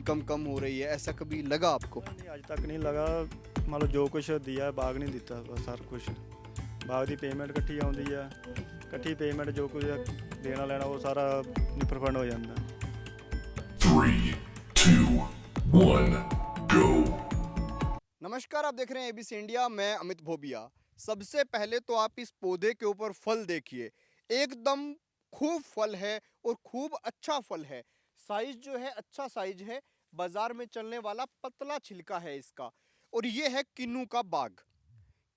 Income कम हो रही है, ऐसा कभी लगा आपको? नहीं, आज तक नहीं लगा। मतलब जो कुछ दिया है बाग नहीं दिता, बस सारा कुछ बाग की पेमेंट इकट्ठी आती है, इकट्ठी पेमेंट जो कुछ देना लेना वो सारा निफर हो जाता है। 3, 2, 1, go. नमस्कार, आप देख रहे हैं एबीसी इंडिया। मैं अमित भोबिया। सबसे पहले तो आप इस पौधे के ऊपर फल देखिए, एकदम खूब फल है और खूब अच्छा फल है। साइज जो है अच्छा साइज है, बाजार में चलने वाला पतला छिलका है इसका। और ये है किन्नू का बाग।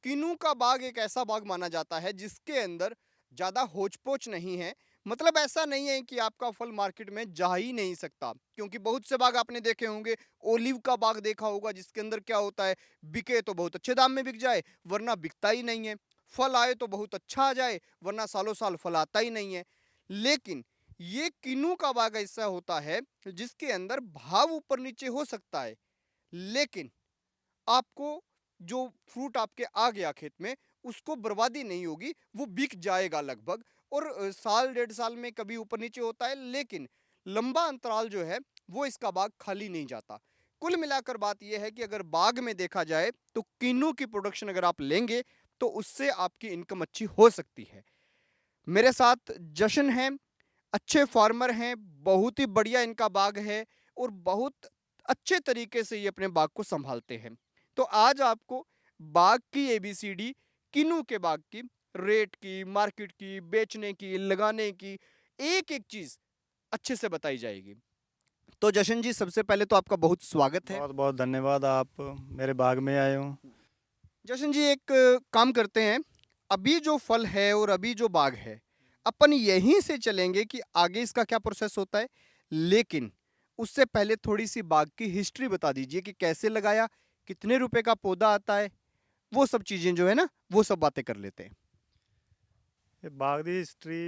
किन्नू का बाग एक ऐसा बाग माना जाता है जिसके अंदर ज़्यादा होच-पोच नहीं है। मतलब ऐसा नहीं है कि आपका फल मार्केट में जा ही नहीं सकता, क्योंकि बहुत से बाग आपने देखे होंगे। ओलिव का बाग देखा होगा जिसके अंदर क्या होता है, बिके तो बहुत अच्छे दाम में बिक जाए, वरना बिकता ही नहीं है। फल आए तो बहुत अच्छा आ जाए, वरना सालों साल फल आता ही नहीं है। लेकिन ये किन्नू का बाग ऐसा होता है जिसके अंदर भाव ऊपर नीचे हो सकता है, लेकिन आपको जो फ्रूट आपके आ गया खेत में, उसको बर्बादी नहीं होगी, वो बिक जाएगा लगभग। और साल डेढ़ साल में कभी ऊपर नीचे होता है, लेकिन लंबा अंतराल जो है वो इसका बाग खाली नहीं जाता। कुल मिलाकर बात यह है कि अगर बाग में देखा जाए तो किन्नू की प्रोडक्शन अगर आप लेंगे तो उससे आपकी इनकम अच्छी हो सकती है। मेरे साथ जशन है, अच्छे फार्मर हैं, बहुत ही बढ़िया इनका बाग है और बहुत अच्छे तरीके से ये अपने बाग को संभालते हैं। तो आज आपको बाग की एबीसीडी, किन्नू के बाग की, रेट की, मार्केट की, बेचने की, लगाने की, एक-एक चीज़ अच्छे से बताई जाएगी। तो जशन जी, सबसे पहले तो आपका बहुत स्वागत है। बहुत बहुत धन्यवाद, आप मेरे बाग में आए हो। जशन जी, एक काम करते हैं, अभी जो फल है और अभी जो बाग है, अपन यहीं से चलेंगे कि आगे इसका क्या प्रोसेस होता है। लेकिन उससे पहले थोड़ी सी बाग की हिस्ट्री बता दीजिए कि कैसे लगाया, कितने रुपए का पौधा आता है, वो सब चीज़ें जो है ना, वो सब बातें कर लेते हैं। ये बाग की हिस्ट्री,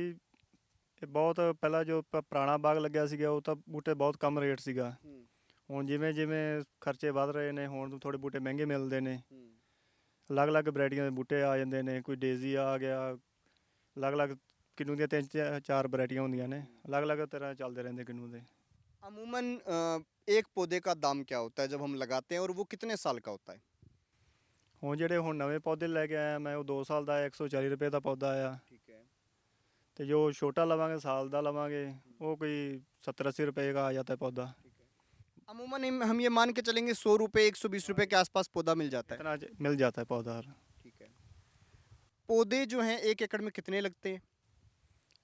ਇਹ ਬਹੁਤ ਪਹਿਲਾਂ ਜੋ ਪੁਰਾਣਾ ਬਾਗ ਲੱਗਿਆ ਸੀਗਾ ਉਹ ਤਾਂ ਬੂਟੇ ਬਹੁਤ ਕਮ ਰੇਟ ਸੀਗਾ। ਹੁਣ ਜਿਵੇਂ ਜਿਵੇਂ ਖਰਚੇ ਵੱਧ ਰਹੇ ਨੇ ਹੁਣ ਥੋੜ੍ਹੇ ਬੂਟੇ ਮਹਿੰਗੇ ਮਿਲਦੇ ਨੇ। ਅਲੱਗ-ਅਲੱਗ ਵੈਰਾਈਟੀਆਂ ਦੇ ਬੂਟੇ ਆ ਜਾਂਦੇ ਨੇ, ਕੋਈ ਡੇਜ਼ੀ ਆ ਗਿਆ, ਅਲੱਗ-ਅਲੱਗ ਕਿੰਨੂ ਦੀਆਂ 3-4 ਵੈਰਾਈਟੀਆਂ ਹੁੰਦੀਆਂ ਨੇ, ਅਲੱਗ-ਅਲੱਗ ਤਰ੍ਹਾਂ ਚੱਲਦੇ ਰਹਿੰਦੇ ਕਿੰਨੂ ਦੇ। अमूमन एक पौधे का दाम क्या होता है जब हम लगाते हैं, और वो कितने साल का होता है? ਹੁਣ ਜਿਹੜੇ ਹੁਣ ਨਵੇਂ ਪੌਦੇ ਲੈ ਕੇ ਆਇਆ ਮੈਂ ਉਹ 2 ਸਾਲ ਦਾ 140 ਰੁਪਏ ਦਾ ਪੌਦਾ ਆਇਆ, ठीक है। ਤੇ ਜੋ ਛੋਟਾ ਲਵਾਂਗੇ ਸਾਲ ਦਾ ਲਵਾਂਗੇ ਉਹ ਕੋਈ 70-80 रुपये का आ जाता है पौधा। अमूमन हम ये मान के चलेंगे 100 रुपए 120 रुपए के आसपास पौधा मिल जाता है। इतना मिल जाता है पौधा। ठीक है। पौधे जो हैं 1 एकड़ में कितने लगते हैं?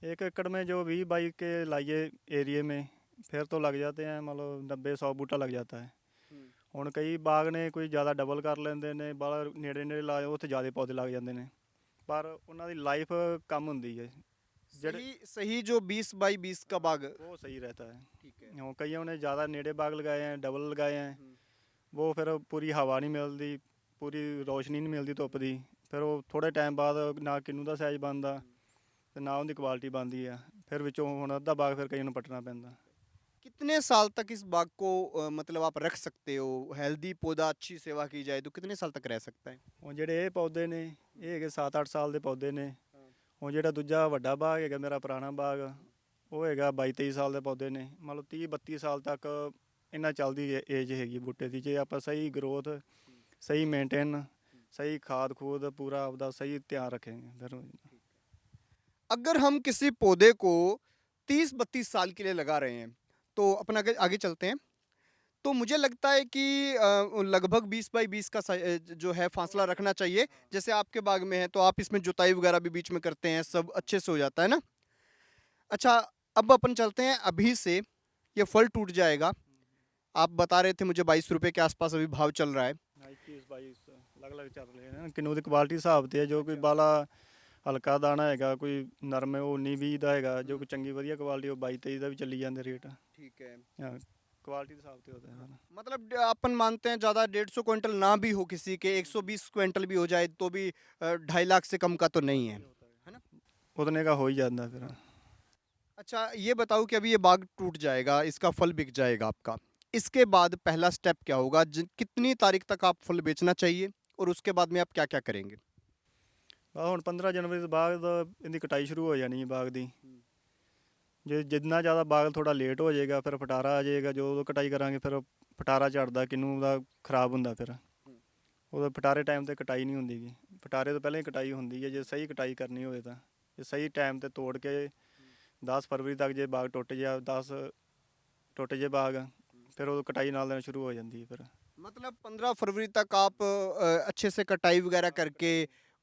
1 एकड़ में जो 20-22 के लाइए एरिए में फिर तो लग जाते हैं, मतलब 90-100 बूटा लग जाता है। ਹੁਣ ਕਈ ਬਾਗ ਨੇ ਕੋਈ ਜ਼ਿਆਦਾ ਡਬਲ ਕਰ ਲੈਂਦੇ ਨੇ, ਬਾਹਰ ਨੇੜੇ ਨੇੜੇ ਲਾਏ ਉੱਥੇ ਜ਼ਿਆਦਾ ਪੌਦੇ ਲੱਗ ਜਾਂਦੇ ਨੇ, ਪਰ ਉਹਨਾਂ ਦੀ ਲਾਈਫ कम ਹੁੰਦੀ ਹੈ। सही सही जो 20 बाई 20 का बाग। वो सही रहता है। ठीक है। ਹੁਣ ਕਈਆਂ ਨੇ ਜ਼ਿਆਦਾ ਨੇੜੇ ਬਾਗ लगाए हैं, डबल लगाए हैं, वो फिर पूरी हवा नहीं मिलती, पूरी रोशनी नहीं मिलती धुੱਪ ਦੀ, ਫਿਰ ਉਹ ਥੋੜ੍ਹੇ ਟਾਈਮ ਬਾਅਦ ਨਾ ਕਿੰਨੂ ਦਾ ਸਾਈਜ਼ ਬਣਦਾ ਤੇ ਨਾ ਉਹਦੀ ਕੁਆਲਿਟੀ ਬਣਦੀ ਆ, ਫਿਰ ਵਿੱਚੋਂ ਹੁਣ ਅੱਧਾ ਬਾਗ ਫਿਰ ਕਈਆਂ ਨੂੰ ਪੱਟਣਾ ਪੈਂਦਾ। कितने साल तक इस बाग को मतलब आप रख सकते हो? हेल्दी पौधा, अच्छी सेवा की जाए तो कितने साल तक रह सकता है? ਹੁਣ ਜਿਹੜੇ ਇਹ ਪੌਦੇ ਨੇ ਇਹ ਹੈਗੇ 7-8 ਸਾਲ ਦੇ ਪੌਦੇ ਨੇ। ਹੁਣ ਜਿਹੜਾ ਦੂਜਾ ਵੱਡਾ ਬਾਗ ਹੈਗਾ ਮੇਰਾ ਪੁਰਾਣਾ ਬਾਗ ਉਹ ਹੈਗਾ 22-23 ਸਾਲ ਦੇ ਪੌਦੇ ਨੇ, ਮਤਲਬ 30-32 ਸਾਲ ਤੱਕ ਇਹਨਾਂ ਚੱਲਦੀ ਏਜ ਹੈਗੀ ਬੂਟੇ ਦੀ, ਜੇ ਆਪਾਂ ਸਹੀ ਗਰੋਥ, ਸਹੀ ਮੇਨਟੇਨ, ਸਹੀ ਖਾਦ ਖੂਦ ਪੂਰਾ ਆਪਦਾ ਸਹੀ ਧਿਆਨ ਰੱਖेंगे ਫਿਰ। अगर हम किसी पौधे को 30-32 साल के लिए लगा रहे हैं, तो अपना आगे आगे चलते हैं। तो मुझे लगता है कि लगभग 20 बाई 20 का जो है फासला रखना चाहिए। जैसे आपके बाग में है तो आप इसमें जुताई वगैरह भी बीच में करते हैं, सब अच्छे से हो जाता है ना। अच्छा, अब अपन चलते हैं। अभी से ये फल टूट जाएगा। आप बता रहे थे मुझे 22 रुपए के आसपास अभी भाव चल रहा है। 21-22 ਅਲੱਗ-ਅਲੱਗ ਚੱਲ ਰਹੇ ਨੇ ਕਿੰਨੂ ਦੀ ਕੁਆਲਿਟੀ ਹਿਸਾਬ ਤੇ ਹੈ, ਜੋ ਕੋਈ ਬਾਲਾ ਹਲਕਾ ਦਾਣਾ ਹੈਗਾ, ਕੋਈ ਨਰਮ ਹੈ ਉਹ 19-20 ਦਾ ਹੈਗਾ, ਜੋ ਕੋਈ ਚੰਗੀ ਵਧੀਆ ਕੁਆਲਿਟੀ ਉਹ 22-23 ਦਾ ਵੀ ਚੱਲੀ ਜਾਂਦੇ ਰੇਟ। ठीक है। ਹਾਂ, क्वालिटी हिसाब से होता है सारा। मतलब अपन मानते हैं ज़्यादा 150 क्विंटल ना भी हो, किसी के 120 क्विंटल भी हो जाए तो भी 2.5 लाख से कम का तो नहीं है, है ना? उतने का हो ही जाता है फिर। अच्छा, ये बताओ कि अभी ये बाग टूट जाएगा, इसका फल बिक जाएगा आपका, इसके बाद पहला स्टेप क्या होगा? कितनी तारीख तक आप फल बेचना चाहिए और उसके बाद में आप क्या क्या करेंगे? ਆ ਹੁਣ 15 ਜਨਵਰੀ ਤੋਂ ਬਾਅਦ ਇਹਦੀ ਕਟਾਈ ਸ਼ੁਰੂ ਹੋ ਜਾਣੀ ਹੈ ਬਾਗ ਦੀ, ਜੇ ਜਿੰਨਾ ਜ਼ਿਆਦਾ ਬਾਗ ਥੋੜਾ ਲੇਟ ਹੋ ਜਾਏਗਾ ਫਿਰ ਫਟਾਰਾ ਆ ਜਾਏਗਾ, ਜਦੋਂ ਕਟਾਈ ਕਰਾਂਗੇ ਫਿਰ ਫਟਾਰਾ ਝੜਦਾ ਕਿੰਨੂ ਦਾ ਖਰਾਬ ਹੁੰਦਾ, ਫਿਰ ਉਹਦਾ ਫਟਾਰੇ ਟਾਈਮ ਤੇ ਕਟਾਈ ਨਹੀਂ ਹੁੰਦੀ ਗੀ। ਫਟਾਰੇ ਤੋਂ ਪਹਿਲਾਂ ਹੀ ਕਟਾਈ ਹੁੰਦੀ ਹੈ ਜੇ ਸਹੀ ਕਟਾਈ ਕਰਨੀ ਹੋਵੇ ਤਾਂ। ਜੇ ਸਹੀ ਟਾਈਮ ਤੇ ਤੋੜ ਕੇ 10 ਫਰਵਰੀ ਤੱਕ ਜੇ ਬਾਗ ਟੁੱਟ ਜਾ 10 ਟੁੱਟ ਜੇ ਬਾਗ, ਫਿਰ ਉਹ कटाई नाल देना शुरू हो जाती है फिर। मतलब 15 फरवरी तक आप अच्छे से कटाई वगैरह करके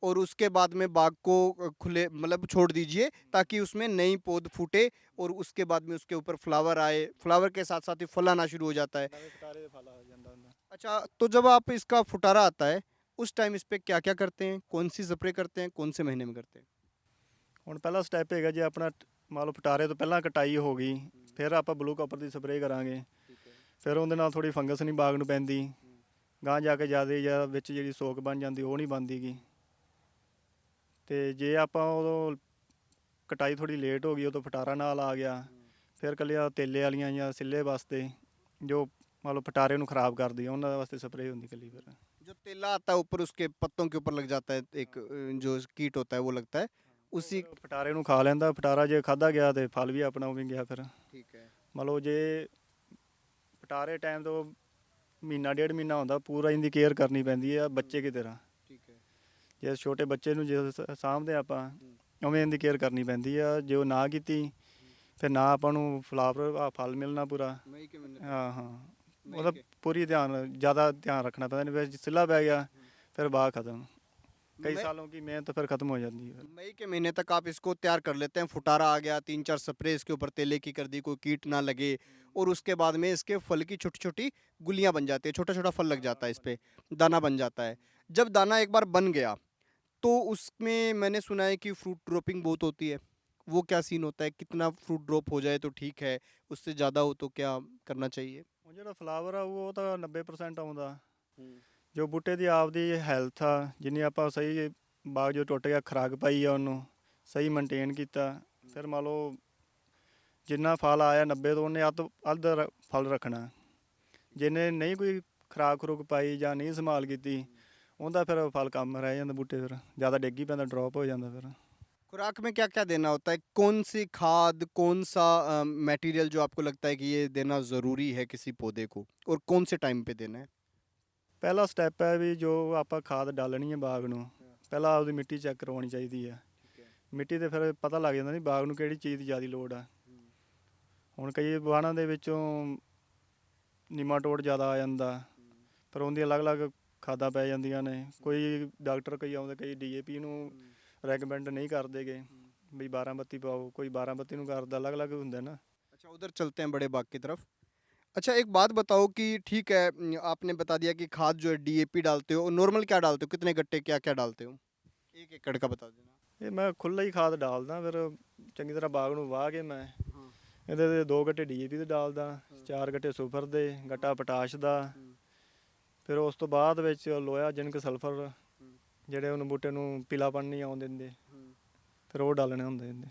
और उसके बाद में बाग को खुले मतलब छोड़ दीजिए ताकि उसमें नई पौध फूटे और उसके बाद में उसके ऊपर फ्लावर आए, फ्लावर के साथ साथ ही फल आना शुरू हो जाता है। अच्छा, तो जब आप इसका फुटारा आता है उस टाइम इस पे क्या क्या करते हैं, कौन सी स्प्रे करते हैं, कौन से महीने में करते हैं? ਹੁਣ ਪਹਿਲਾ ਸਟੈਪ ਹੈਗਾ ਜੇ ਆਪਣਾ ਮੰਨ ਲਓ ਫਟਾਰੇ ਤੋਂ ਪਹਿਲਾਂ ਕਟਾਈ ਹੋ ਗਈ, ਫਿਰ ਆਪਾਂ ਬਲੂ ਕਾਪਰ ਦੀ ਸਪਰੇਅ ਕਰਾਂਗੇ। ਫਿਰ ਉਹਦੇ ਨਾਲ ਥੋੜੀ ਫੰਗਸ ਨਹੀਂ ਬਾਗ ਨੂੰ ਪੈਂਦੀ, ਗਾਂ ਜਾ ਕੇ ਜ਼ਿਆਦਾ ਜਾਂ ਵਿੱਚ ਜਿਹੜੀ ਸੋਕ ਬਣ ਜਾਂਦੀ ਉਹ ਨਹੀਂ ਬਣਦੀ ਗੀ। ਤੇ ਜੇ ਆਪਾਂ ਉਦੋਂ ਕਟਾਈ ਥੋੜੀ ਲੇਟ ਹੋ ਗਈ, ਉਦੋਂ ਫਟਾਰਾ ਨਾਲ ਆ ਗਿਆ, ਫਿਰ ਕੱਲਿਆ ਤੇਲੇ ਵਾਲੀਆਂ ਜਾਂ ਸਿੱਲੇ ਵਾਸਤੇ ਜੋ ਮੰਨ ਲਓ ਫਟਾਰੇ ਨੂੰ ਖਰਾਬ ਕਰਦੀ ਆ ਉਹਨਾਂ ਵਾਸਤੇ ਸਪਰੇਅ ਹੁੰਦੀ ਕੱਲੀ। ਫਿਰ जो तेला आता है ऊपर उसके पत्तों के ऊपर लग जाता है, एक जो कीट होता है वो लगता है उसी। ਫਟਾਰੇ ਨੂੰ ਖਾ ਲੈਂਦਾ, ਫਟਾਰਾ ਜੇ ਖਾਧਾ ਗਿਆ ਤੇ ਫਲ ਵੀ ਆਪਣਾ ਉਵੇਂ ਗਿਆ। ਫਿਰ ठीक है। ਮੰਨ ਲਓ ਜੇ ਫਟਾਰੇ ਟਾਈਮ ਤੋਂ ਮਹੀਨਾ ਡੇਢ ਮਹੀਨਾ ਹੁੰਦਾ, ਪੂਰਾ ਇਹਦੀ ਕੇਅਰ ਕਰਨੀ ਪੈਂਦੀ ਆ ਬੱਚੇ ਕੀ ਤਰ੍ਹਾਂ। ठीक है। ਜੇ ਛੋਟੇ ਬੱਚੇ ਨੂੰ ਜੇ ਸਾਂਭਦੇ ਆਪਾਂ ਉਵੇਂ ਇਹਦੀ ਕੇਅਰ ਕਰਨੀ ਪੈਂਦੀ ਆ। ਜੇ ਉਹ ਨਾ ਕੀਤੀ ਫਿਰ ਨਾ ਆਪਾਂ ਨੂੰ ਫਲਾਵਰ ਫਲ ਮਿਲਣਾ ਪੂਰਾ। मई के महीने ਹਾਂ ਹਾਂ, मई ਉਹਦਾ के- ਪੂਰੀ ਜ਼ਿਆਦਾ ਧਿਆਨ ਰੱਖਣਾ ਪੈਂਦਾ। ਨਹੀਂ ਫਿਰ ਸਿੱਲਾ ਪੈ ਗਿਆ ਫਿਰ ਬਾਗ ਖਤਮ, कई मई- सालों की मेहनत फिर खत्म हो जाती है। मई के महीने तक आप इसको तैयार कर लेते हैं, फुटारा आ गया, 3-4 स्प्रे इसके ऊपर तेले की कर दी, कोई कीट ना लगे, और उसके बाद में इसके फल की छोटी छोटी गुलियां बन जाती है, छोटा छोटा फल लग जाता है, इस पे दाना बन जाता है। जब दाना एक बार बन गया तो उसमें मैंने सुना है कि फ्रूट ड्रॉपिंग बहुत होती है, वो क्या सीन होता है, कितना फ्रूट ड्रॉप हो जाए तो ठीक है, उससे ज़्यादा हो तो क्या करना चाहिए? ਉਹ ਜਿਹੜਾ ਫਲਾਵਰ ਆ ਉਹ ਤਾਂ 90% ਆਉਂਦਾ। ਜੋ ਬੂਟੇ ਦੀ ਆਪਦੀ ਹੈਲਥ ਆ, ਜਿੰਨੀ ਆਪਾਂ ਸਹੀ ਬਾਗ ਜੋ ਟੁੱਟ ਗਿਆ ਖੁਰਾਕ ਪਾਈ ਆ ਉਹਨੂੰ ਸਹੀ ਮੇਨਟੇਨ ਕੀਤਾ, ਫਿਰ ਮੰਨ ਲਓ ਜਿੰਨਾ ਫਲ ਆਇਆ 90 ਤੋਂ ਉਹਨੇ ਅੱਧ ਫਲ ਰੱਖਣਾ। ਜਿਹਨੇ ਨਹੀਂ ਕੋਈ ਖੁਰਾਕ ਖੁਰੂਕ ਪਾਈ ਜਾਂ ਨਹੀਂ ਸੰਭਾਲ ਕੀਤੀ ਉਹਦਾ ਫਿਰ ਫਲ ਕਮ ਰਹਿ ਜਾਂਦਾ, ਬੂਟੇ ਫਿਰ ਜ਼ਿਆਦਾ ਡਿੱਗ ਹੀ ਪੈਂਦਾ, ਡ੍ਰੌਪ ਹੋ ਜਾਂਦਾ। ਫਿਰ खुराक में क्या क्या देना होता है, कौन सी खाद, कौन सा मटेरियल जो आपको लगता है कि ये देना ज़रूरी है किसी पौधे को, और कौन से टाइम पे देना है? ਪਹਿਲਾ ਸਟੈਪ ਹੈ ਵੀ ਜੋ ਆਪਾਂ ਖਾਦ ਡਾਲਣੀ ਹੈ ਬਾਗ ਨੂੰ, ਪਹਿਲਾਂ ਆਪਦੀ ਮਿੱਟੀ ਚੈੱਕ ਕਰਵਾਉਣੀ ਚਾਹੀਦੀ ਆ। ਮਿੱਟੀ ਤੇ ਫਿਰ ਪਤਾ ਲੱਗ ਜਾਂਦਾ ਨਹੀਂ ਬਾਗ ਨੂੰ ਕਿਹੜੀ ਚੀਜ਼ ਦੀ ਜ਼ਿਆਦਾ ਲੋੜ ਆ। ਹੁਣ ਕਈ ਬਾਗਾਂ ਦੇ ਵਿੱਚੋਂ ਨੀਮਾਟੋਡ ਜ਼ਿਆਦਾ ਆ ਜਾਂਦਾ, ਪਰ ਉਹਦੀਆਂ ਅਲੱਗ-ਅਲੱਗ ਖਾਦਾਂ ਪੈ ਜਾਂਦੀਆਂ ਨੇ। ਕੋਈ ਡਾਕਟਰ ਕਈ ਆਉਂਦੇ ਕਈ DAP ਨੂੰ ਰეკਮੈਂਡ ਨਹੀਂ ਕਰਦੇਗੇ ਵੀ 12-32 ਪਾਓ, ਕੋਈ 12-32 ਨੂੰ ਕਰਦਾ, ਅਲੱਗ-ਅਲੱਗ ਹੁੰਦੇ ਨਾ। अच्छा, उधर चलते हैं बड़े बाग की तरफ। अच्छा, एक बात बताओ कि ठीक है, आपने बता दिया कि खाद जो है DAP डालते हो, नॉर्मल क्या डालते हो, कितने गट्टे क्या क्या डालते हो, 1 एकड़ का बता देना। ਇਹ ਮੈਂ ਖੁੱਲ੍ਹਾ ਹੀ ਖਾਦ ਡਾਲਦਾ, ਫਿਰ ਚੰਗੀ ਤਰ੍ਹਾਂ ਬਾਗ ਨੂੰ ਵਾਹ ਕੇ ਮੈਂ ਇਹਦੇ 2 ਗੱਟੇ DAP ਦੇ ਡਾਲਦਾ, 4 ਗੱਟੇ ਸੁਪਰ ਦੇ, ਗੱਟਾ ਪੋਟਾਸ਼ ਦਾ। ਫਿਰ ਉਸ ਤੋਂ ਬਾਅਦ ਵਿੱਚ ਲੋਹਾ ਜਿੰਕ ਸਲਫਰ ਜਿਹੜੇ ਉਹਨੂੰ ਬੂਟੇ ਨੂੰ ਪੀਲਾਪਣ ਨਹੀਂ ਆਉਣ ਦਿੰਦੇ, ਫਿਰ ਉਹ ਡਾਲਣੇ ਹੁੰਦੇ ਇਹਦੇ।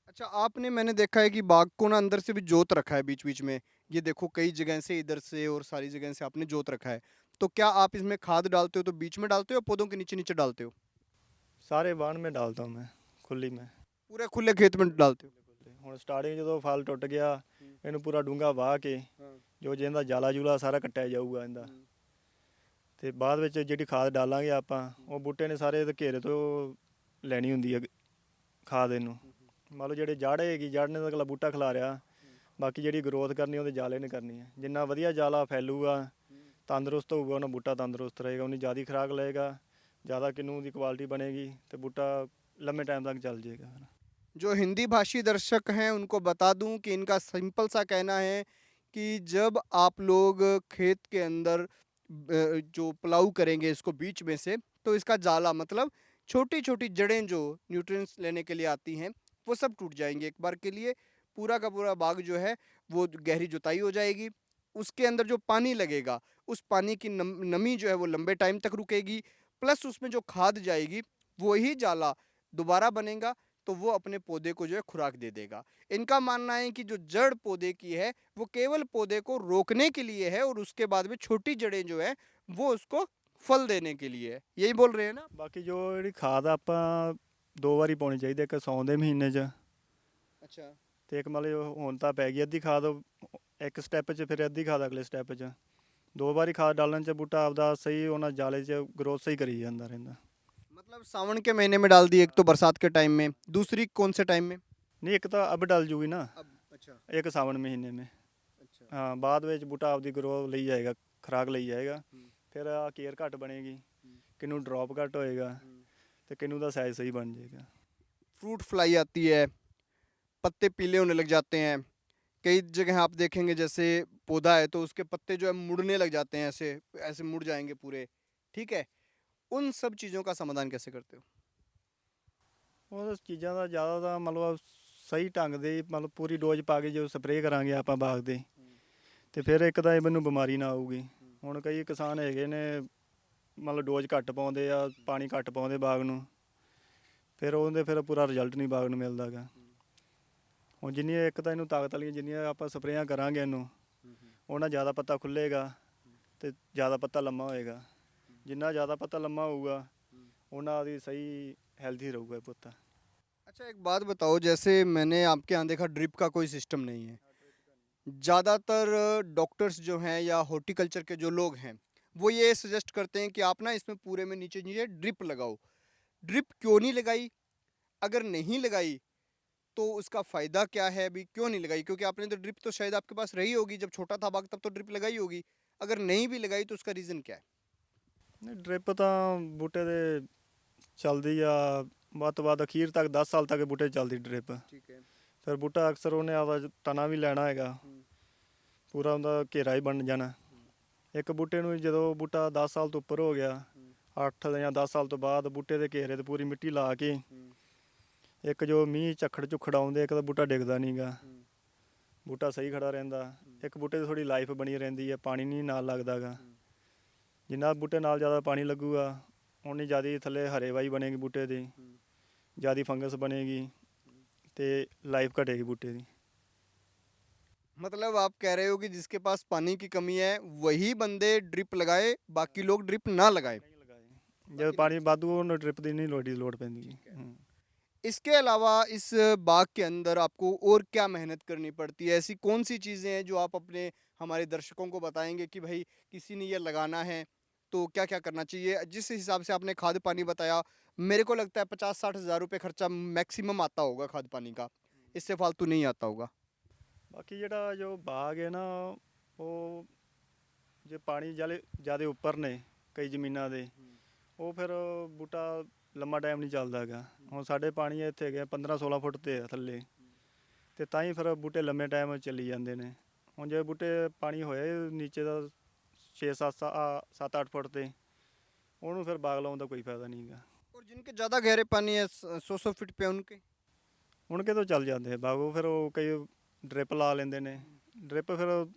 अच्छा, आपने मैंने देखा है कि बाग को ना अंदर से भी जोत रखा है बीच बीच में, ये देखो कई जगह से इधर से और सारी जगह से आपने जोत रखा है, तो क्या आप इसमें खाद डालते हो तो बीच में डालते हो या पौधों के नीचे नीचे डालते हो? ਸਾਰੇ ਬਾਣ में डालता हूँ मैं, खुली में। पूरे खुले खेत में डालते हो? ਹੁਣ ਸਟਾਰਟਿੰਗ ਜਦੋਂ ਫਲ ਟੁੱਟ ਗਿਆ ਇਹਨੂੰ ਪੂਰਾ ਡੂੰਘਾ ਵਾਹ ਕੇ ਜੋ ਜਿਹਦਾ ਜਾਲਾ ਜੂਲਾ ਸਾਰਾ ਕੱਟਿਆ ਜਾਊਗਾ ਇਹਦਾ, ਤੇ ਬਾਅਦ ਵਿੱਚ ਜਿਹੜੀ ਖਾਦ ਡਾਲਾਂਗੇ ਆਪਾਂ ਉਹ ਬੂਟੇ ਨੇ ਸਾਰੇ ਇਹਦੇ ਘੇਰੇ ਤੋਂ ਲੈਣੀ ਹੁੰਦੀ ਹੈ ਖਾਦ ਇਹਨੂੰ। ਮੰਨ ਲਓ ਜਿਹੜੇ ਜੜ੍ਹ ਹੈਗੀ, ਜੜ੍ਹ ਨੇ ਤਾਂ ਅਗਲਾ ਬੂਟਾ ਖਿਲਾ ਰਿਹਾ, ਬਾਕੀ ਜਿਹੜੀ ਗਰੋਥ ਕਰਨੀ ਉਹਦੇ ਜਾਲੇ ਨੇ ਕਰਨੀ ਹੈ। ਜਿੰਨਾ ਵਧੀਆ ਜਾਲਾ ਫੈਲੂਗਾ, ਤੰਦਰੁਸਤ ਹੋਊਗਾ, ਉਹਨਾਂ ਬੂਟਾ ਤੰਦਰੁਸਤ ਰਹੇਗਾ, ਉਹਨੀ ਜ਼ਿਆਦਾ ਖੁਰਾਕ ਲਏਗਾ, ज़्यादा किन्नू की क्वालिटी बनेगी तो बूटा लंबे टाइम तक चल जाएगा। जो हिंदी भाषी दर्शक हैं उनको बता दूं कि इनका सिंपल सा कहना है कि जब आप लोग खेत के अंदर जो प्लाऊ करेंगे इसको बीच में से, तो इसका जाला मतलब छोटी छोटी जड़ें जो न्यूट्रिएंट्स लेने के लिए आती हैं वो सब टूट जाएंगे एक बार के लिए। पूरा का पूरा बाग जो है वो गहरी जुताई हो जाएगी, उसके अंदर जो पानी लगेगा उस पानी की नमी जो है वो लंबे टाइम तक रुकेगी, प्लस उसमें जो खाद जाएगी वही जाला दोबारा बनेगा तो वो अपने पौधे को जो है खुराक दे देगा। इनका मानना है कि जो जड़ पौधे की है वो केवल पौधे को रोकने के लिए है और उसके बाद में छोटी जड़ें जो है वो उसको फल देने के लिए है, यही बोल रहे हैं ना? बाकी जो ਜਿਹੜੀ ਖਾਦ ਆਪਾਂ 2 ਵਾਰੀ ਪਾਉਣੀ ਚਾਹੀਦੀ, ਇੱਕ ਸੌਣ ਦੇ ਮਹੀਨੇ 'ਚ अच्छा। ਤੇ ਇੱਕ ਮਤਲਬ ਹੁਣ ਤਾਂ ਪੈ ਗਈ ਅੱਧੀ ਖਾਦ ਇੱਕ ਸਟੈਪ 'ਚ, ਫਿਰ ਅੱਧੀ ਖਾਦ ਅਗਲੇ ਸਟੈਪ 'ਚ। 2 ਵਾਰੀ ਖਾਦ डालने 'ਚ ਬੂਟਾ ਆਪਦਾ ਸਹੀ ਉਹਨਾਂ ਜਾਲੇ 'ਚ ਗਰੋਥ सही करी ਜਾਂਦਾ ਰਹਿੰਦਾ। मतलब सावन के महीने में डाल दी, एक तो बरसात के टाइम में, दूसरी कौन से टाइम में? ਨਹੀਂ ਇੱਕ ਤਾਂ ਅਬ ਡਲ ਜੂਗੀ ਨਾ, अब अच्छा ਇੱਕ ਸਾਵਣ ਮਹੀਨੇ में। अच्छा ਹਾਂ ਬਾਅਦ ਵਿੱਚ ਬੂਟਾ ਆਪਦੀ ਗਰੋਥ ਲਈ ਜਾਏਗਾ, ਖੁਰਾਕ ਲਈ ਜਾਏਗਾ। ਫਿਰ ਆ ਕੇਅਰ ਘੱਟ ਬਣੇਗੀ, ਕਿਨੂੰ ਡ੍ਰੌਪ ਘੱਟ ਹੋਏਗਾ ਤੇ ਕਿਨੂੰ ਦਾ ਸਾਈਜ਼ ਸਹੀ ਬਣ ਜਾਏਗਾ। फ्रूट फ्लाई आती है, पत्ते पीले होने लग जाते हैं, कई जगह आप देखेंगे जैसे पौधा है तो उसके पत्ते जो है मुड़ने लग जाते हैं, ऐसे ऐसे मुड़ जाएंगे पूरे, ठीक है? उन सब चीज़ों का समाधान कैसे करते हो? ਉਹ ਚੀਜ਼ਾਂ ਦਾ ਜ਼ਿਆਦਾ ਤਾਂ ਮਤਲਬ ਸਹੀ ਢੰਗ ਦੇ ਮਤਲਬ ਪੂਰੀ ਡੋਜ਼ ਪਾ ਕੇ ਜੋ ਸਪਰੇਅ ਕਰਾਂਗੇ ਆਪਾਂ ਬਾਗ ਦੇ, ਤੇ ਫਿਰ ਇੱਕ ਤਾਂ ਇਹ ਮੈਨੂੰ ਬਿਮਾਰੀ ਨਾ ਆਊਗੀ। ਹੁਣ ਕਈ ਕਿਸਾਨ ਹੈਗੇ ਨੇ ਮਤਲਬ ਡੋਜ਼ ਘੱਟ ਪਾਉਂਦੇ ਆ, ਪਾਣੀ ਘੱਟ ਪਾਉਂਦੇ ਬਾਗ ਨੂੰ, ਫਿਰ ਉਹਦੇ ਫਿਰ ਪੂਰਾ ਰਿਜ਼ਲਟ ਨਹੀਂ ਬਾਗ ਨੂੰ ਮਿਲਦਾ ਗਾ। ਹੁਣ ਜਿੰਨੀਆਂ ਇੱਕ ਤਾਂ ਇਹਨੂੰ ਤਾਕਤ ਵਾਲੀਆਂ ਜਿੰਨੀਆਂ ਆਪਾਂ ਸਪਰੇਆਂ ਕਰਾਂਗੇ ਇਹਨੂੰ, ਉਹਨਾਂ ਜ਼ਿਆਦਾ ਪੱਤਾ ਖੁੱਲ੍ਹੇਗਾ ਤੇ ਜ਼ਿਆਦਾ ਪੱਤਾ ਲੰਮਾ ਹੋਏਗਾ। ਜਿੰਨਾ ਜ਼ਿਆਦਾ ਪੱਤਾ ਲੰਮਾ ਹੋਊਗਾ ਉਹਨਾਂ ਦੀ ਸਹੀ हेल्दी रहूगा पौधा। अच्छा एक बात बताओ, जैसे मैंने आपके यहाँ देखा ड्रिप का कोई सिस्टम नहीं है, ज़्यादातर डॉक्टर्स जो हैं या हॉर्टिकल्चर के जो लोग हैं वो ये सजेस्ट करते हैं कि आप ना इसमें पूरे में नीचे नीचे ड्रिप लगाओ। ड्रिप क्यों नहीं लगाई? अगर नहीं लगाई तो उसका फ़ायदा क्या है? अभी क्यों नहीं लगाई? क्योंकि आपने तो ड्रिप तो शायद आपके पास रही होगी, जब छोटा था बाग तब तो ड्रिप लगाई होगी। अगर नहीं भी लगाई तो उसका रीज़न क्या है? ਨਹੀਂ ਡ੍ਰਿਪ ਤਾਂ ਬੂਟੇ ਦੇ ਚੱਲਦੀ ਆ ਵੱਧ ਤੋਂ ਵੱਧ ਅਖੀਰ ਤੱਕ 10 ਸਾਲ ਤੱਕ ਬੂਟੇ 'ਚ ਚੱਲਦੀ ਡ੍ਰਿਪ। ठीक है। ਫਿਰ ਬੂਟਾ ਅਕਸਰ ਉਹਨੇ ਆਪਦਾ ਤਣਾ ਵੀ ਲੈਣਾ ਹੈਗਾ, ਪੂਰਾ ਉਹਦਾ ਘੇਰਾ ਹੀ ਬਣ ਜਾਣਾ। ਇੱਕ ਬੂਟੇ ਨੂੰ ਜਦੋਂ ਬੂਟਾ 10 ਸਾਲ ਤੋਂ ਉੱਪਰ ਹੋ ਗਿਆ, 8 ਜਾਂ 10 ਸਾਲ ਤੋਂ ਬਾਅਦ ਬੂਟੇ ਦੇ ਘੇਰੇ ਤੇ ਪੂਰੀ ਮਿੱਟੀ ਲਾ ਕੇ, ਇੱਕ ਜੋ ਮੀਂਹ ਝੱਖੜ ਝੁੱਖੜ ਆਉਂਦੇ, ਇੱਕ ਤਾਂ ਬੂਟਾ ਡਿੱਗਦਾ ਨਹੀਂ ਗਾ, ਬੂਟਾ ਸਹੀ ਖੜਾ ਰਹਿੰਦਾ। ਇੱਕ ਬੂਟੇ ਦੀ ਥੋੜ੍ਹੀ ਲਾਈਫ ਬਣੀ ਰਹਿੰਦੀ ਹੈ, ਪਾਣੀ ਨਹੀਂ ਨਾਲ ਲੱਗਦਾ ਗਾ। ਜਿੰਨਾ ਬੂਟੇ ਨਾਲ ਜ਼ਿਆਦਾ ਪਾਣੀ ਲੱਗੂਗਾ ਉਨੀ ਜ਼ਿਆਦਾ ਥੱਲੇ ਹਰੇਵਾਈ ਬਣੇਗੀ ਬੂਟੇ ਦੀ, ਜ਼ਿਆਦਾ ਫੰਗਸ ਬਣੇਗੀ ਤੇ ਲਾਈਫ ਘਟੇਗੀ ਬੂਟੇ ਦੀ। मतलब आप कह रहे हो कि जिसके पास पानी की कमी है वही बंदे ड्रिप लगाए, बाकी लोग ड्रिप ना लगाए। जब पानी वाधू ਉਹਨੂੰ ਡ੍ਰਿਪ ਦੀ ਨਹੀਂ ਲੋੜ ਪੈਂਦੀ। इसके अलावा इस बाग के अंदर आपको और क्या मेहनत करनी पड़ती है? ऐसी कौन सी चीज़ें हैं जो आप अपने हमारे दर्शकों को बताएंगे कि भाई किसी ने ये लगाना है तो क्या क्या करना चाहिए? जिस हिसाब से आपने खाद पानी बताया, मेरे को लगता है 50-60 हज़ार रुपये खर्चा मैक्सिमम आता होगा खाद पानी का, इससे फालतू नहीं आता होगा। ਬਾਕੀ ਜਿਹੜਾ ਜੋ ਬਾਗ ਹੈ ਨਾ, ਉਹ ਜੇ ਪਾਣੀ ਜ਼ਿਆਦਾ ਉੱਪਰ ਨੇ ਕਈ ਜ਼ਮੀਨਾਂ ਦੇ, ਉਹ ਫਿਰ ਬੂਟਾ ਲੰਮਾ ਟਾਈਮ ਨਹੀਂ ਚੱਲਦਾ ਹੈਗਾ। ਹੁਣ ਸਾਡੇ ਪਾਣੀ ਇੱਥੇ ਹੈਗੇ 15-16 ਫੁੱਟ 'ਤੇ ਆ ਥੱਲੇ, ਅਤੇ ਤਾਂ ਹੀ ਫਿਰ ਬੂਟੇ ਲੰਮੇ ਟਾਈਮ ਚੱਲੀ ਜਾਂਦੇ ਨੇ। ਹੁਣ ਜੇ ਬੂਟੇ ਪਾਣੀ ਹੋਏ ਨੀਚੇ ਦਾ 6-7-8 ਫੁੱਟ 'ਤੇ, ਉਹਨੂੰ ਫਿਰ ਬਾਗ ਲਾਉਣ ਦਾ ਕੋਈ ਫਾਇਦਾ ਨਹੀਂ ਗਾ। और जिनके ज़्यादा गहरे पानी है 100-100 फीट पे उनके ਹੁਣ ਕਿਤੋਂ ਚੱਲ ਜਾਂਦੇ ਆ ਬਾਗ, ਉਹ ਫਿਰ ਉਹ ਕਈ ਡ੍ਰਿਪ ਲਾ ਲੈਂਦੇ ਨੇ। ਡ੍ਰਿਪ ਫਿਰ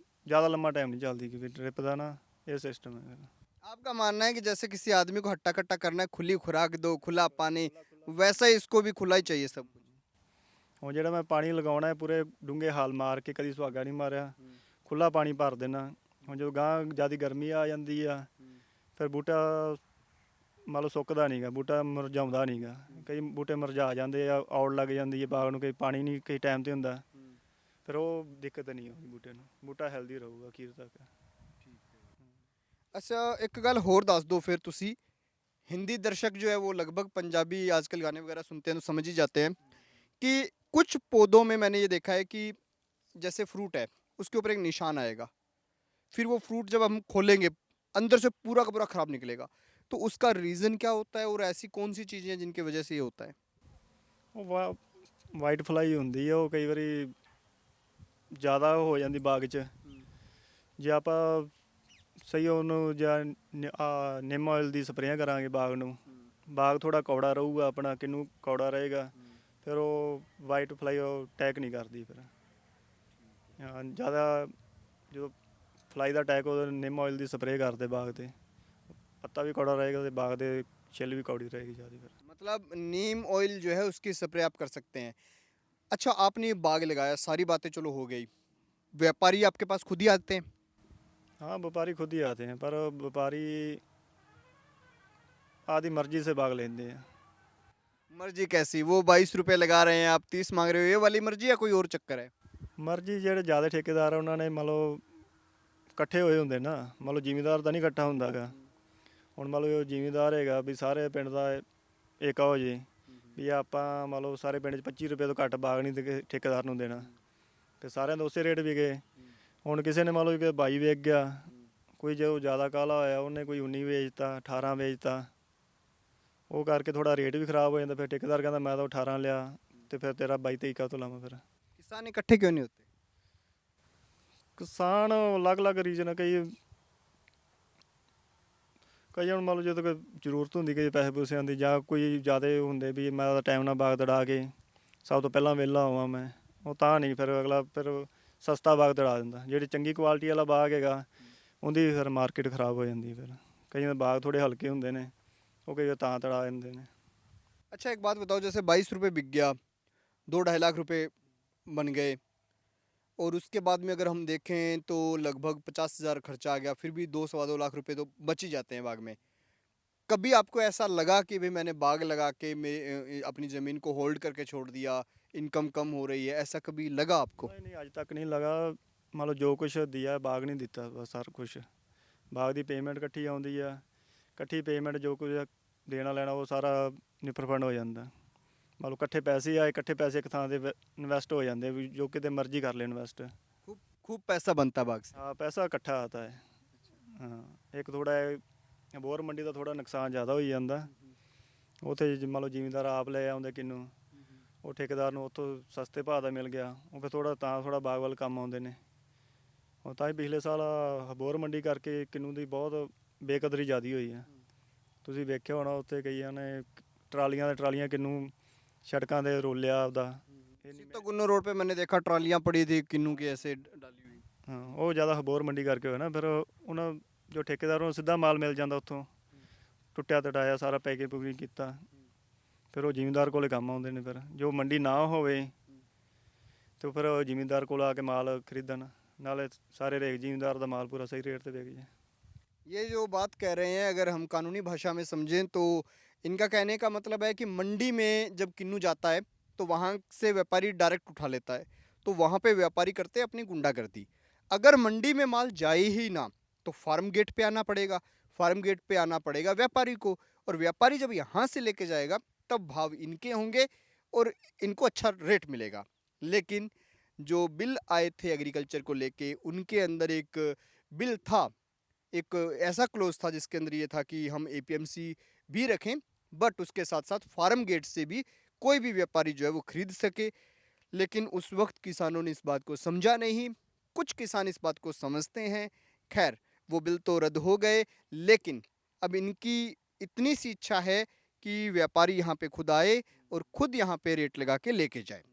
ਜ਼ਿਆਦਾ ਲੰਮਾ ਟਾਈਮ ਨਹੀਂ ਚੱਲਦੀ, ਕਿਉਂਕਿ ਡ੍ਰਿਪ ਦਾ ਨਾ ਇਹ ਸਿਸਟਮ ਹੈ। आपका मानना है कि जैसे किसी आदमी को हट्टा कट्टा करना है, खुली खुराक दो, खुला पानी, वैसा ही इसको भी खुला ही चाहिए सब कुछ। ਹੁਣ ਜਿਹੜਾ ਮੈਂ ਪਾਣੀ ਲਗਾਉਣਾ ਹੈ ਪੂਰੇ ਡੂੰਘੇ ਹਾਲ ਮਾਰ ਕੇ, ਕਦੀ ਸੁਹਾਗਾ ਨਹੀਂ ਮਾਰਿਆ, ਖੁੱਲਾ ਪਾਣੀ ਭਰ ਦੇਣਾ। ਹੁਣ ਜਦੋਂ ਗਾਂ ਜ਼ਿਆਦਾ ਗਰਮੀ ਆ ਜਾਂਦੀ ਆ, ਫਿਰ ਬੂਟਾ ਮੰਨ ਲਓ ਸੁੱਕਦਾ ਨਹੀਂ ਗਾ, ਬੂਟਾ ਮੁਰਝਾਉਂਦਾ ਨਹੀਂ ਗਾ। ਕਈ ਬੂਟੇ ਮੁਰਝਾ ਜਾਂਦੇ ਆ, ਔੜ ਲੱਗ ਜਾਂਦੀ ਹੈ ਬਾਗ ਨੂੰ, ਕਈ ਪਾਣੀ ਨਹੀਂ ਕਈ ਟਾਈਮ 'ਤੇ ਹੁੰਦਾ, ਫਿਰ ਉਹ ਦਿੱਕਤ ਨਹੀਂ ਆਉਂਦੀ ਬੂਟੇ ਨੂੰ, ਬੂਟਾ ਹੈਲਦੀ ਰਹੂਗਾ ਅਖੀਰ ਤੱਕ। अच्छा एक गल होर दस दो फिर तुसी, हिंदी दर्शक जो है वो लगभग पंजाबी आजकल गाने वगैरह सुनते हैं तो समझ ही जाते हैं कि कुछ पौधों में मैंने ये देखा है कि जैसे फ्रूट है उसके ऊपर एक निशान आएगा, फिर वो फ्रूट जब हम खोलेंगे अंदर से पूरा का पूरा ख़राब निकलेगा, तो उसका रीज़न क्या होता है और ऐसी कौन सी चीज़ें हैं जिनकी वजह से ये होता है? ਉਹ ਵਾਈਟ ਫਲਾਈ ਹੁੰਦੀ ਆ, ਉਹ ਕਈ ਵਾਰੀ ਜ਼ਿਆਦਾ ਹੋ ਜਾਂਦੀ ਬਾਗ 'ਚ। ਜੇ ਆਪਾਂ ਸਹੀ ਉਹਨੂੰ ਜਾਂ ਨਿੰਮ ਆਇਲ ਦੀ ਸਪਰੇਅ ਕਰਾਂਗੇ ਬਾਗ ਨੂੰ, ਬਾਗ ਥੋੜ੍ਹਾ ਕੌੜਾ ਰਹੂਗਾ ਆਪਣਾ, ਕਿੰਨੂੰ ਕੌੜਾ ਰਹੇਗਾ, ਫਿਰ ਉਹ ਵਾਈਟ ਫਲਾਈ ਉਹ ਅਟੈਕ ਨਹੀਂ ਕਰਦੀ। ਫਿਰ ਹਾਂ ਜ਼ਿਆਦਾ ਜਦੋਂ ਫਲਾਈ ਦਾ ਅਟੈਕ ਉਹ ਨਿੰਮ ਆਇਲ ਦੀ ਸਪਰੇਅ ਕਰਦੇ ਬਾਗ 'ਤੇ, ਪੱਤਾ ਵੀ ਕੌੜਾ ਰਹੇਗਾ ਅਤੇ ਬਾਗ ਦੇ ਛਿੱਲ ਵੀ ਕੌੜੀ ਰਹੇਗੀ ਜ਼ਿਆਦਾ। ਫਿਰ मतलब नीम ऑयल जो है उसकी स्प्रे आप कर सकते हैं। अच्छा आपने ये बाग लगाया, सारी बातें चलो हो गई, व्यापारी आपके पास खुद ही आते हैं? हाँ व्यापारी खुद ही आते हैं, पर व्यापारी आदि मर्जी से बाग लेते हैं। मर्जी कैसी? वो 22 रुपए लगा रहे हैं, आप 30 मांग रहे हो, ये वाली मर्जी या कोई और चक्कर है? ਮਰਜ਼ੀ ਜਿਹੜੇ ਜ਼ਿਆਦਾ ਠੇਕੇਦਾਰ ਆ ਉਹਨਾਂ ਨੇ ਮੰਨ ਲਓ ਇਕੱਠੇ ਹੋਏ ਹੁੰਦੇ ਨਾ, ਮੰਨ ਲਓ ਜ਼ਿਮੀਂਦਾਰ ਤਾਂ ਨਹੀਂ ਇਕੱਠਾ ਹੁੰਦਾ ਗਾ। ਹੁਣ ਮੰਨ ਲਓ ਜ਼ਿਮੀਂਦਾਰ ਹੈਗਾ ਵੀ ਸਾਰੇ ਪਿੰਡ ਦਾ ਏਕਾ ਹੋ ਜੇ ਵੀ ਆਪਾਂ ਮੰਨ ਲਓ ਸਾਰੇ ਪਿੰਡ 'ਚ 25 ਰੁਪਏ ਤੋਂ ਘੱਟ ਬਾਗ ਨਹੀਂ ਤੇ ਠੇਕੇਦਾਰ ਨੂੰ ਦੇਣਾ, ਤੇ ਸਾਰਿਆਂ ਦੇ ਉਸੇ ਰੇਟ ਵਿਕੇ। ਹੁਣ ਕਿਸੇ ਨੇ ਮੰਨ ਲਓ ਕਿ 22 ਵੇਚ ਗਿਆ, ਕੋਈ ਜੋ ਜ਼ਿਆਦਾ ਕਾਹਲਾ ਹੋਇਆ ਉਹਨੇ ਕੋਈ 19 ਵੇਚਤਾ, 18 ਵੇਚਤਾ, ਉਹ ਕਰਕੇ ਥੋੜਾ ਰੇਟ ਵੀ ਖਰਾਬ ਹੋ ਜਾਂਦਾ। ਫਿਰ ਠੇਕੇਦਾਰ ਕਹਿੰਦਾ ਮੈਂ ਤਾਂ 18 ਲਿਆ ਤੇ ਫਿਰ ਤੇਰਾ 22 23 ਕਾਹ ਤੋਂ ਲਾਵਾਂ। ਫਿਰ किसान इकट्ठे क्यों नहीं होते? ਕਿਸਾਨ ਅਲੱਗ-ਅਲੱਗ ਰੀਜਨ, ਕਈ ਕਈ ਹੁਣ ਮੰਨ ਲਓ ਜਦੋਂ ਕੋਈ ਜ਼ਰੂਰਤ ਹੁੰਦੀ, ਕਈ ਪੈਸੇ ਪੂਸਿਆਂ ਦੀ, ਜਾਂ ਕੋਈ ਜ਼ਿਆਦਾ ਹੁੰਦੇ ਵੀ ਮੈਂ ਤਾਂ ਟਾਈਮ ਨਾਲ ਬਾਗ ਤੜਾ ਕੇ ਸਭ ਤੋਂ ਪਹਿਲਾਂ ਵਿਹਲਾ ਹੋਵਾਂ ਮੈਂ, ਉਹ ਤਾਂ ਨਹੀਂ, ਫਿਰ ਅਗਲਾ ਫਿਰ ਸਸਤਾ ਬਾਗ ਤੜਾ ਦਿੰਦਾ। ਜਿਹੜੀ ਚੰਗੀ ਕੁਆਲਿਟੀ ਵਾਲਾ ਬਾਗ ਹੈਗਾ ਉਹਦੀ ਫਿਰ ਮਾਰਕੀਟ ਖਰਾਬ ਹੋ ਜਾਂਦੀ। ਫਿਰ ਕਈਆਂ ਦੇ ਬਾਗ ਥੋੜ੍ਹੇ ਹਲਕੇ ਹੁੰਦੇ ਨੇ, ਉਹ ਕਈ ਵਾਰ ਤਾਂ ਤੜਾ ਦਿੰਦੇ ਨੇ। अच्छा एक बात बताओ, जैसे 22 रुपए बिक गया, 2-2.5 लाख रुपए बन गए, और उसके बाद में अगर हम देखें तो लगभग 50,000 खर्चा आ गया, फिर भी 2-2.25 लाख रुपए तो बच ही जाते हैं बाग में। कभी आपको ऐसा लगा कि भाई मैंने बाग लगा के अपनी ज़मीन को होल्ड करके छोड़ दिया, इनकम कम हो रही है, ऐसा कभी लगा आपको? ਨਹੀਂ ਅੱਜ ਤੱਕ ਨਹੀਂ ਲਗਾ। ਮੰਨ ਲਓ ਜੋ ਕੁਛ ਦਿਆ ਬਾਗ ਨਹੀਂ ਦਿੱਤਾ, ਬਸ ਸਾਰਾ ਕੁਛ ਬਾਗ ਦੀ ਪੇਮੈਂਟ ਇਕੱਠੀ ਆਉਂਦੀ ਆ, ਇਕੱਠੀ ਪੇਮੈਂਟ ਜੋ ਕੁਝ ਦੇਣਾ ਲੈਣਾ ਉਹ ਸਾਰਾ ਨਿਪਰ ਫੰਡ ਹੋ ਜਾਂਦਾ। ਮੰਨ ਲਓ ਇਕੱਠੇ ਪੈਸੇ ਆਏ, ਇਕੱਠੇ ਪੈਸੇ ਇੱਕ ਥਾਂ ਤੇ ਇਨਵੈਸਟ ਹੋ ਜਾਂਦੇ, ਵੀ ਜੋ ਕਿਤੇ ਮਰਜ਼ੀ ਕਰ ਲੈ ਇਨਵੈਸਟ। खूब खूब पैसा बनता बाग से। हाँ पैसा इकट्ठा आता है। हाँ एक थोड़ा ਬੋਰ ਮੰਡੀ ਦਾ ਥੋੜਾ ਨੁਕਸਾਨ ਜ਼ਿਆਦਾ ਹੋਈ ਜਾਂਦਾ। ਉੱਥੇ ਮੰਨ ਲਓ ਜ਼ਿਮੀਂਦਾਰ ਆਪ ਲੈ ਆਉਂਦੇ ਕਿੰਨੂੰ, ਉਹ ਠੇਕੇਦਾਰ ਨੂੰ ਉੱਥੋਂ ਸਸਤੇ ਭਾਅ ਦਾ ਮਿਲ ਗਿਆ, ਉਹ ਫਿਰ ਥੋੜਾ ਬਾਗ ਵੱਲ ਕੰਮ ਆਉਂਦੇ ਨੇ। ਉਹ ਤਾਂ ਹੀ ਪਿਛਲੇ ਸਾਲ ਬੋਰ ਮੰਡੀ ਕਰਕੇ ਕਿੰਨੂ ਦੀ ਬਹੁਤ ਬੇਕਦਰੀ ਜ਼ਿਆਦੀ ਹੋਈ ਆ। ਤੁਸੀਂ ਵੇਖਿਆ ਹੋਣਾ ਉੱਥੇ ਕਈਆਂ ਨੇ ਟਰਾਲੀਆਂ ਦੇ ਟਰਾਲੀਆਂ ਕਿੰਨੂ ਸੜਕਾਂ ਦੇ ਰੋਲਿਆ ਆਪਦਾ। तो गुन्नो रोड पे मैंने देखा ट्रॉलियाँ पड़ी थी किन्नू की ऐसे डाली हुई। ਹਾਂ ਉਹ ਜ਼ਿਆਦਾ ਬੋਰ ਮੰਡੀ ਕਰਕੇ ਹੋਇਆ ਨਾ। ਫਿਰ ਉਹਨਾਂ ਜੋ ਠੇਕੇਦਾਰ ਨੂੰ ਸਿੱਧਾ ਮਾਲ ਮਿਲ ਜਾਂਦਾ ਉੱਥੋਂ, ਟੁੱਟਿਆ ਤਟਾਇਆ ਸਾਰਾ ਪੈਕਿੰਗ ਪੂਕਿੰਗ ਕੀਤਾ, ਫਿਰ ਉਹ ਜ਼ਿਮੀਂਦਾਰ ਕੋਲੇ ਕੰਮ ਆਉਂਦੇ ਨੇ। ਫਿਰ ਜੋ ਮੰਡੀ ਨਾ ਹੋਵੇ ਤੇ ਫਿਰ ਉਹ ਜ਼ਿਮੀਂਦਾਰ ਕੋਲ ਆ ਕੇ ਮਾਲ ਖਰੀਦਣ, ਨਾਲੇ ਸਾਰੇ ਰੇਟ ਜ਼ਿਮੀਂਦਾਰ ਦਾ ਮਾਲ ਪੂਰਾ ਸਹੀ ਰੇਟ ਤੇ ਵਿਕ ਜਾਏ। ये जो बात कह रहे हैं अगर हम कानूनी भाषा में समझें तो इनका कहने का मतलब है कि मंडी में जब किन्नू जाता है तो वहाँ से व्यापारी डायरेक्ट उठा लेता है, तो वहाँ पे व्यापारी करते हैं अपनी गुंडागर्दी। अगर मंडी में माल जाए ही ना तो फार्म गेट पे आना पड़ेगा, फार्म गेट पे आना पड़ेगा व्यापारी को, और व्यापारी जब यहाँ से लेके जाएगा तब भाव इनके होंगे और इनको अच्छा रेट मिलेगा। लेकिन जो बिल आए थे एग्रीकल्चर को लेके, उनके अंदर एक बिल था, एक ऐसा क्लोज था जिसके अंदर ये था कि हम एपीएमसी भी रखें, बट उसके साथ साथ फार्म गेट से भी कोई भी व्यापारी जो है वो खरीद सके। लेकिन उस वक्त किसानों ने इस बात को समझा नहीं, कुछ किसान इस बात को समझते हैं। खैर वो बिल तो रद्द हो गए, लेकिन अब इनकी इतनी सी इच्छा है कि व्यापारी यहाँ पे खुद आए और खुद यहाँ पे रेट लगा के लेके जाए।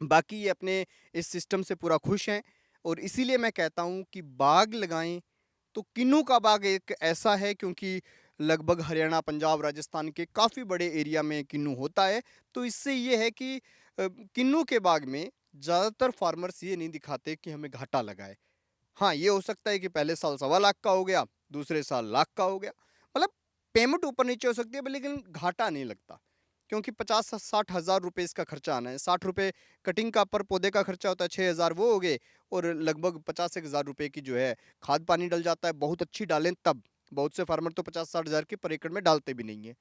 बाकी ये अपने इस सिस्टम से पूरा खुश हैं, और इसीलिए मैं कहता हूँ कि बाग लगाएं। तो किन्नू का बाग एक ऐसा है क्योंकि लगभग हरियाणा, पंजाब, राजस्थान के काफ़ी बड़े एरिया में किन्नू होता है, तो इससे ये है कि किन्नू के बाग में ज़्यादातर फार्मर्स ये नहीं दिखाते कि हमें घाटा लगा है। हाँ ये हो सकता है कि पहले साल 1.25 लाख का हो गया, दूसरे साल लाख का हो गया, मतलब पेमेंट ऊपर नीचे हो सकती है, लेकिन घाटा नहीं लगता, क्योंकि 50-60 हज़ार रुपये इसका खर्चा आना है। 60 रुपये कटिंग का पर पौधे का खर्चा होता है, 6,000 वो हो गए, और लगभग 50-1,000 रुपये की जो है खाद पानी डल जाता है, बहुत अच्छी डालें तब। बहुत से फार्मर तो 50-60 हज़ार के पर एकड़ में डालते भी नहीं है।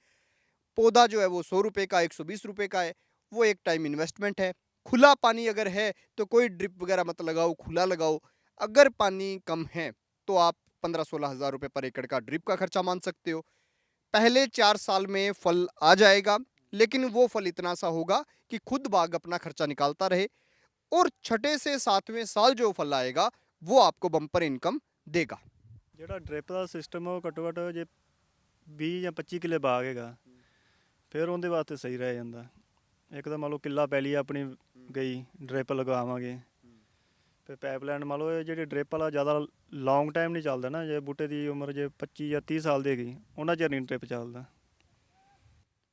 पौधा जो है वो 100 रुपये का, 120 रुपये का है, वो एक टाइम इन्वेस्टमेंट है। खुला पानी अगर है तो कोई ड्रिप वगैरह मत लगाओ, खुला लगाओ। अगर पानी कम है तो आप 15-16 हज़ार रुपये पर एकड़ का ड्रिप का खर्चा मान सकते हो। पहले 4 साल में फल आ जाएगा, लेकिन वो फल इतना सा होगा कि खुद बाग अपना खर्चा निकालता रहे, और 6 से 7वें साल जो फल आएगा वो आपको बम्पर इनकम देगा। ਜਿਹੜਾ ਡ੍ਰਿਪ ਦਾ ਸਿਸਟਮ ਉਹ ਘੱਟੋ ਘੱਟ ਜੇ 20 ਜਾਂ 25 ਕਿੱਲੇ ਬਾਗ ਹੈਗਾ ਫਿਰ ਉਹਦੇ ਵਾਸਤੇ ਸਹੀ ਰਹਿ ਜਾਂਦਾ। ਇੱਕ ਤਾਂ ਮੰਨ ਲਓ ਕਿੱਲਾ ਪੈਲੀ ਆਪਣੀ ਗਈ, ਡ੍ਰਿਪ ਲਗਾਵਾਂਗੇ, ਫਿਰ ਪਾਈਪਲਾਈਨ ਮੰਨ ਲਓ ਇਹ ਜਿਹੜੀ ਡ੍ਰਿਪ ਵਾਲਾ ਜ਼ਿਆਦਾ ਲੌਂਗ ਟਾਈਮ ਨਹੀਂ ਚੱਲਦਾ ਨਾ। ਜੇ ਬੂਟੇ ਦੀ ਉਮਰ ਜੇ 25 ਜਾਂ 30 ਸਾਲ ਦੀ ਹੈਗੀ ਉਹਨਾਂ ਚਿਰ ਨਹੀਂ ਡ੍ਰਿਪ ਚੱਲਦਾ।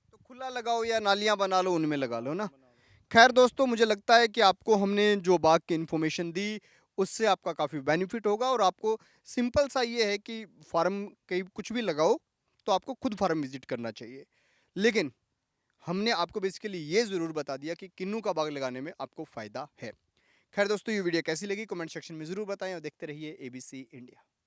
तो खुला लगाओ या नालियाँ बना लो, उनमें लगा लो ना। खैर दोस्तों, मुझे लगता है कि आपको हमने जो बाग की इन्फॉर्मेशन दी उससे आपका काफ़ी बेनिफिट होगा, और आपको सिंपल सा ये है कि फार्म कहीं कुछ भी लगाओ तो आपको खुद फार्म विजिट करना चाहिए। लेकिन हमने आपको बेसिकली ये ज़रूर बता दिया कि किन्नू का बाग लगाने में आपको फ़ायदा है। खैर दोस्तों, ये वीडियो कैसी लगी कमेंट सेक्शन में ज़रूर बताएं और देखते रहिए ABC इंडिया।